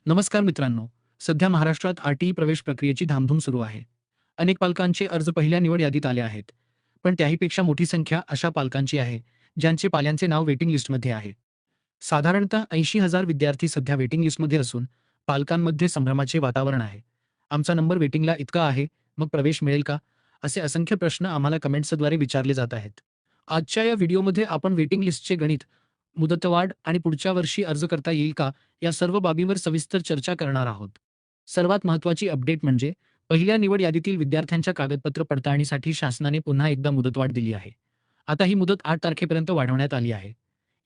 नमस्कार मित्रांनो. सध्या महाराष्ट्रात आर-टी-ई प्रवेश प्रक्रियेची धामधूम सुरू आहे. अनेक पालकांचे अर्ज पहिल्या निवड यादीत आले आहेत. पण त्याहीपेक्षा मोठी संख्या अशा पालकांची आहे, ज्यांचे पाल्यांचे नाव वेटिंग लिस्टमध्ये आहे. साधारणतः 80,000 विद्यार्थी सध्या वेटिंग लिस्टमध्ये असून पालकांमध्ये संभ्रमाचे वातावरण आहे. आमचा नंबर वेटिंगला इतका आहे, मग प्रवेश मिळेल का? असे असंख्य प्रश्न आम्हाला कमेंट्सद्वारे विचारले जात आहेत. आजच्या या व्हिडिओमध्ये आपण वेटिंग लिस्टचे गणित, मुदतवाढ आणि पुढच्या वर्षी अर्ज करता येईल का, या सर्व बाबींवर सविस्तर चर्चा करणार आहोत. सर्वात महत्त्वाची अपडेट म्हणजे पहिल्या निवड यादीतील विद्यार्थ्यांच्या कागदपत्र पडताळणीसाठी शासनाने पुन्हा एकदा मुदतवाढ दिली आहे. आता ही मुदत 8 तारखेपर्यंत वाढवण्यात आली आहे.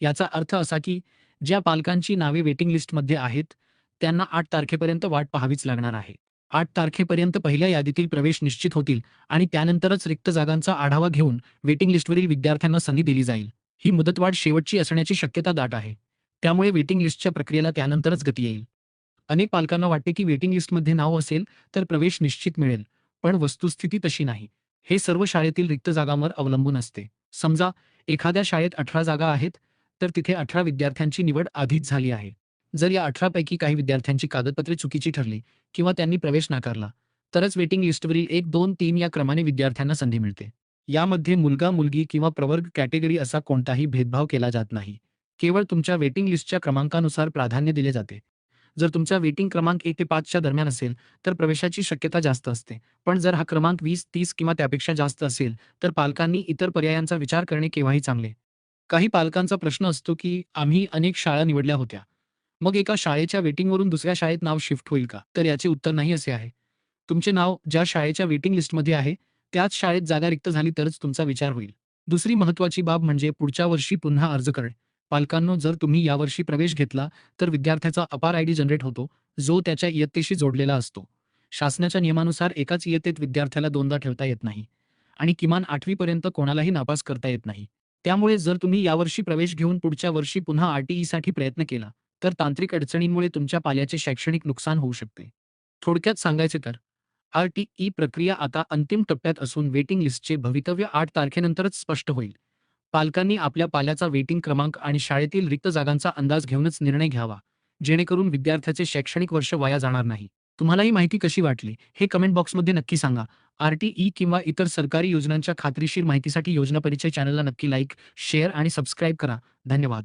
याचा अर्थ असा की ज्या पालकांची नावे वेटिंग लिस्टमध्ये आहेत, त्यांना 8 तारखेपर्यंत वाट पाहावीच लागणार आहे. 8 तारखेपर्यंत पहिल्या यादीतील प्रवेश निश्चित होतील आणि त्यानंतरच रिक्त जागांचा आढावा घेऊन वेटिंग लिस्टवरील विद्यार्थ्यांना संधी दिली जाईल. ही मुदतवाढ शेवटची असण्याची शक्यता दाट आहे. त्यामुळे वेटिंग लिस्टच्या प्रक्रियेला त्यानंतरच गती येईल. अनेक पालकांना वाटते की वेटिंग लिस्टमध्ये नाव असेल तर प्रवेश निश्चित मिळेल, पण वस्तुस्थिती तशी नाही. हे सर्व शाळेतील रिक्त जागांवर अवलंबून असते. समजा एखाद्या शाळेत 18 जागा आहेत, तर तिथे 18 विद्यार्थ्यांची निवड आधीच झाली आहे. जर या 18 पैकी काही विद्यार्थ्यांची कागदपत्रे चुकीची ठरली किंवा त्यांनी प्रवेश नाकारला, तरच वेटिंग लिस्टवरील 1, 2, 3 या क्रमाने विद्यार्थ्यांना संधी मिळते. यामध्ये मुलगा-मुलगी किंवा प्रवर्ग कॅटेगरी असा कोणताही भेदभाव केला जात नाही. केवळ तुमच्या वेटिंग लिस्टच्या क्रमांकानुसार प्राधान्य दिले जाते. जर तुमचा वेटिंग क्रमांक 1 ते 5 च्या दरम्यान असेल, तर प्रवेशाची शक्यता जास्त असते. पण जर हा क्रमांक 20, 30 किंवा त्यापेक्षा जास्त असेल, तर पालकांनी इतर पर्यायांचा विचार करणे केव्हाही चांगले. काही पालकांचा प्रश्न असतो, की आम्ही अनेक शाळा निवडल्या होत्या. मग एका शाळेच्या वेटिंगवरून दुसऱ्या शाळेत नाव शिफ्ट होईल का? तर याचे उत्तर नाही असे आहे. तुमचे नाव ज्या शाळेच्या वेटिंग लिस्टमध्ये आहे, त्याच शाळेत जागा रिक्त झाली तरच तुमचा विचार होईल. दुसरी महत्त्वाची बाब म्हणजे पुढच्या वर्षी पुन्हा अर्ज करणे. पालकांनो, जर तुम्ही यावर्षी प्रवेश घेतला, तर विद्यार्थ्याचा अपार आयडी जनरेट होतो, जो त्याच्या इयत्तेशी जोडलेला असतो. शासनाच्या नियमानुसार एकाच इयत्तेत विद्यार्थ्याला दोनदा ठेवता येत नाही आणि किमान 8वी पर्यंत कोणालाही नापास करता येत नाही. त्यामुळे जर तुम्ही यावर्षी प्रवेश घेऊन पुढच्या वर्षी पुन्हा आर-टी-ईसाठी प्रयत्न केला, तर तांत्रिक अडचणींमुळे तुमच्या पाल्याचे शैक्षणिक नुकसान होऊ शकते. थोडक्यात सांगायचे तर आर-टी-ई प्रक्रिया आता अंतिम टप्प्यात असून वेटिंग लिस्टचे भवितव्य 8 तारखेनंतरच स्पष्ट होईल. पालकांनी आपल्या पाल्याचा वेटिंग क्रमांक आणि शाळेतील रिक्त जागांचा अंदाज घेऊनच निर्णय घ्यावा, जेणेकरून विद्यार्थ्याचे शैक्षणिक वर्ष वाया जाणार नाही. तुम्हाला ही माहिती कशी वाटली, हे कमेंट बॉक्समध्ये नक्की सांगा. आर-टी-ई किंवा इतर सरकारी योजनांच्या खात्रीशीर माहितीसाठी योजना परिचय चॅनलला नक्की लाईक, शेअर आणि सबस्क्राईब करा. धन्यवाद.